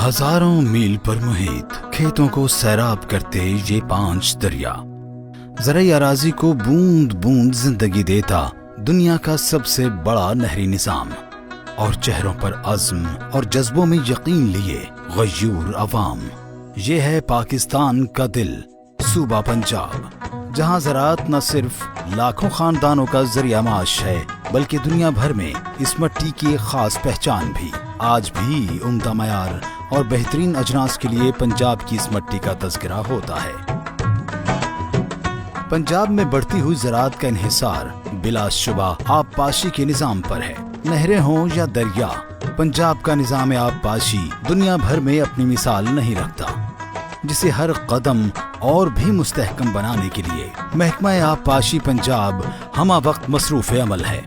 हजारों मील पर मुहित खेतों को सैराब करते ये 5 दरिया, ज़राई अराजी को बूंद बूंद जिंदगी देता दुनिया का सबसे बड़ा नहरी निज़ाम, और चेहरों पर अज़्म और जज्बों में यकीन लिए गयूर अवाम। ये है पाकिस्तान का दिल, सूबा पंजाब, जहाँ ज़राअत न सिर्फ लाखों खानदानों का जरिया माश है, बल्कि दुनिया भर में इस मिट्टी की एक खास पहचान भी। आज भी उम्दा मयार और बेहतरीन अजनास के लिए पंजाब की इस मिट्टी का तज़किरा होता है। पंजाब में बढ़ती हुई ज़राअत का इन्हिसार बिलाशुबा आबपाशी के निज़ाम पर है। नहरें हों या दरिया, पंजाब का निज़ाम आबपाशी दुनिया भर में अपनी मिसाल नहीं रखता, जिसे हर कदम और भी मुस्तहकम बनाने के लिए महकमा आबपाशी पंजाब हमा वक्त मसरूफ़ अमल है।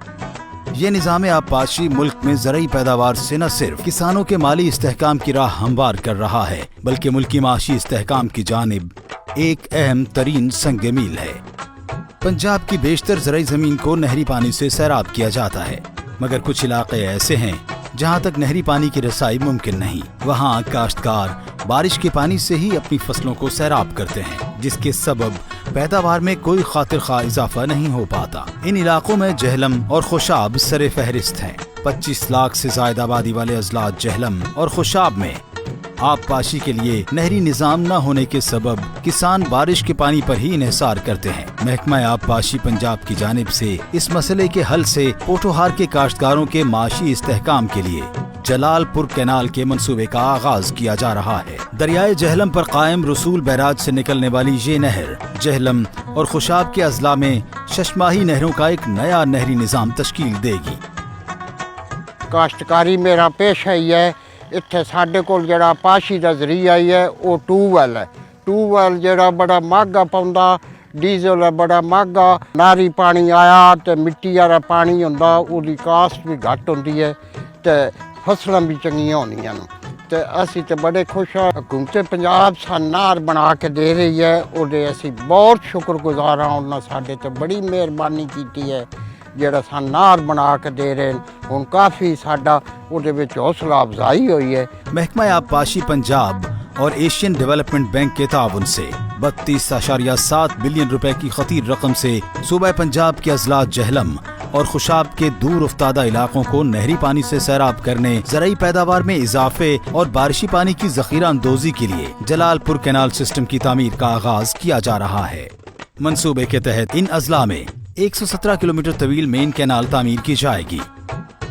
ये निज़ाम आबपाशी मुल्क में ज़रई पैदावार से न सिर्फ किसानों के माली इस्तेहकाम की राह हमवार कर रहा है, बल्कि मुल्की माशी इस्तेहकाम की जानिब एक अहम तरीन संग मील है। पंजाब की बेशतर ज़रई ज़मीन को नहरी पानी से सैराब किया जाता है, मगर कुछ इलाके ऐसे हैं जहाँ तक नहरी पानी की रसाई मुमकिन नहीं। वहाँ काश्तकार बारिश के पानी से ही अपनी फसलों को सैराब करते हैं, जिसके सबब पैदावार में कोई खातिर खा इजाफा नहीं हो पाता। इन इलाकों में जहलम और खुशाब सरे फहरिस्त हैं। 25 लाख से ज्यादा आबादी वाले अजलात जहलम और खुशाब में आबपाशी के लिए नहरी निज़ाम न होने के सबब किसान बारिश के पानी पर ही इन्हिसार करते हैं। महकमा आबपाशी पंजाब की जानिब से इस मसले के हल से पोठोहार के काश्तकारों के माशी इस्तेहकाम के लिए जलालपुर कैनाल के मंसूबे का आगाज किया जा रहा है। दरियाए जहलम पर कायम रसूल बैराज से निकलने वाली ये नहर जहलम और खुशाब के अजला में शशमाही नहरों का एक नया नहरी निज़ाम तश्कील देगी। काश्तकारी मेरा पेशा ही है। इत्थे साडे कोल जिहड़ा पाशी दा जरिया ही है वो ट्यूबवैल है। ट्यूबवैल जिहड़ा बड़ा महंगा पाउंदा, डीजल है बड़ा महंगा। नारी पानी आया तो मिट्टी वाला पानी हुंदा, उहदी कास्ट भी घट हुंदी है ते फसलां भी चंगियां होंदियां ने। ते असीं ते बड़े खुश हाँ, हुकूमत पंजाब सानूं नहर बना के दे रही है, उहदे असीं बहुत शुक्रगुजार हाँ। उन्हां साडे ते बड़ी मेहरबानी कीती है, ਜਿਹੜਾ ਸਾਨੂੰ ਨਾਰ ਬਣਾ ਕੇ ਦੇ ਰਹੇ ਹੁਣ ਕਾਫੀ ਸਾਡਾ ਉਹਦੇ ਵਿੱਚ ਹੌਸਲਾ ਅਫਜ਼ਾਈ ਹੋਈ है। महकमा आबपाशी पंजाब और एशियन डेवलपमेंट बैंक के ताउन से 32.7 बिलियन रुपए की खतीर रकम से सूबा पंजाब के अजलात जहलम और खुशाब के दूर उफ्तादा इलाकों को नहरी पानी से सैराब करने, ज़रई पैदावार में इजाफे और बारिशी पानी की ज़ख़ीरा अंदोज़ी के लिए जलालपुर कैनाल सिस्टम की तामीर का आगाज किया जा रहा है। मंसूबे के तहत इन अजला में 117 किलोमीटर तवील मेन कैनाल तामीर की जाएगी।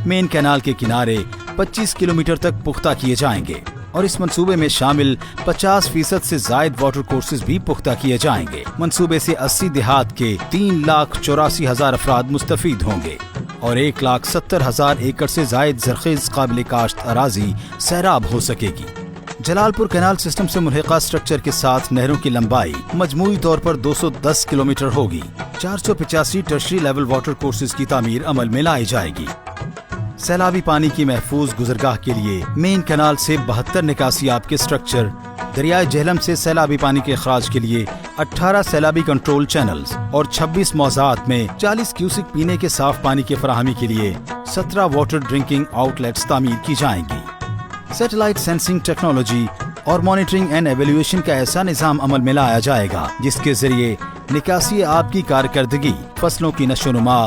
मेन कैनाल के किनारे 25 किलोमीटर तक पुख्ता किए जाएंगे और इस मंसूबे में शामिल 50% से जायद वाटर कोर्सेज भी पुख्ता किए जाएंगे। मंसूबे से 80 देहात के 3,84,000 अफराद मुस्तफीद होंगे और 1,70,000 एकड़ से जायद ज़रख़ेज़ काबिल काश्त अराजी सैराब हो सकेगी। जलालपुर कैनाल सिस्टम से मुल्हिका स्ट्रक्चर के साथ नहरों की लंबाई मजमूई तौर पर 210 किलोमीटर होगी। 485 टर्शरी लेवल वाटर कोर्सेज की तामीर अमल में लाई जाएगी। सैलाबी पानी की महफूज गुजरगाह के लिए मेन कैनाल से 72 निकासियाब के स्ट्रक्चर, दरियाए जहलम से सैलाबी पानी के अखराज के लिए 18 सैलाबी कंट्रोल चैनल्स और 26 मौज़ात में 40 क्यूसिक पीने के साफ पानी की फराहमी के लिए 17 वाटर ड्रिंकिंग आउटलेट्स तामीर की जाएंगी। सैटेलाइट सेंसिंग टेक्नोलॉजी और मॉनिटरिंग एंड एवेल्यूएशन का ऐसा निज़ाम अमल में लाया जाएगा जिसके जरिए निकासी आब की कारकर्दगी, फसलों की नशोनुमा,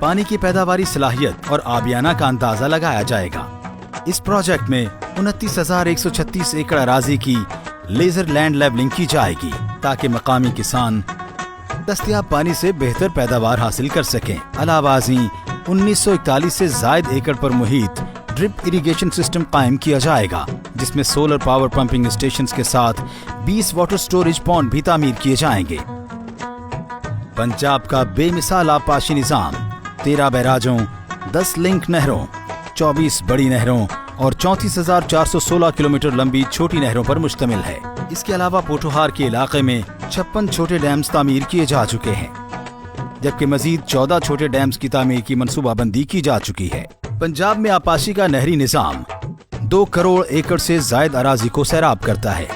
पानी की पैदावारी सलाहियत और आबियाना का अंदाजा लगाया जाएगा। इस प्रोजेक्ट में 29,136 एकड़ अराजी की लेजर लैंड लेवलिंग की जाएगी ताकि मकामी किसान दस्तयाब पानी से बेहतर पैदावार हासिल कर सकें। अलावाजी 1941 से जायद एकड़ पर मुहित ड्रिप इरिगेशन सिस्टम कायम किया जाएगा जिसमें सोलर पावर पंपिंग स्टेशन के साथ 20 वाटर स्टोरेज पॉन्ड भी तामीर किए जाएंगे। पंजाब का बेमिसाल आबपाशी निज़ाम 13 बैराजों, 10 लिंक नहरों, 24 बड़ी नहरों और 34,416 किलोमीटर लंबी छोटी नहरों पर मुश्तमिल है। इसके अलावा पोठोहार के इलाके में 56 छोटे डैम्स तामीर किए जा चुके हैं, जबकि मजीद 14 छोटे डैम्स की तामीर की मनसूबाबंदी की जा चुकी है। पंजाब में आबपाशी का नहरी निज़ाम 2 करोड़ एकड़ से जायद अराजी को सैराब करता है।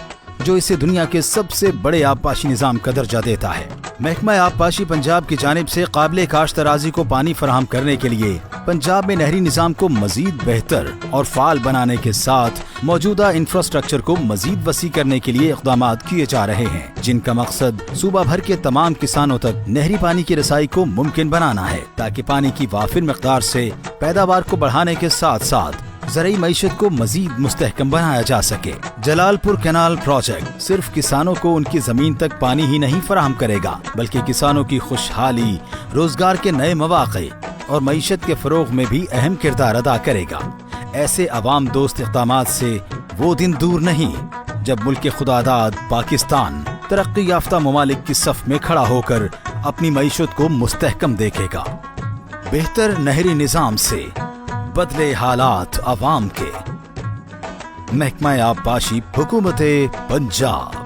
जो इसे दुनिया के सबसे बड़े आबपाशी निज़ाम का दर्जा देता है। महकमा आबपाशी पंजाब की जानिब से काबिल काश्त अराज़ी को पानी फराहम करने के लिए पंजाब में नहरी निज़ाम को मजीद बेहतर और फाल बनाने के साथ मौजूदा इंफ्रास्ट्रक्चर को मजीद वसी करने के लिए इक़दामात किए जा रहे हैं, जिनका मकसद सूबा भर के तमाम किसानों तक नहरी पानी की रसाई को मुमकिन बनाना है, ताकि पानी की वाफिर मिक़दार से पैदावार को बढ़ाने के साथ साथ ज़रूरी मईशत को मजीद मुस्तहकम बनाया जा सके। जलालपुर कैनाल प्रोजेक्ट सिर्फ किसानों को उनकी जमीन तक पानी ही नहीं फराहम करेगा, बल्कि किसानों की खुशहाली, रोजगार के नए मौक़े और मईशत के फरोग में भी अहम किरदार अदा करेगा। ऐसे अवाम दोस्त इक़दामात से वो दिन दूर नहीं जब मुल्क के खुदादाद पाकिस्तान तरक्की याफ्ता ममालिक की सफ में खड़ा होकर अपनी मईशत को मुस्तहकम देखेगा। बेहतर नहरी निज़ाम से बदले हालात अवाम के। महकमा आबपाशी हुकूमत पंजाब।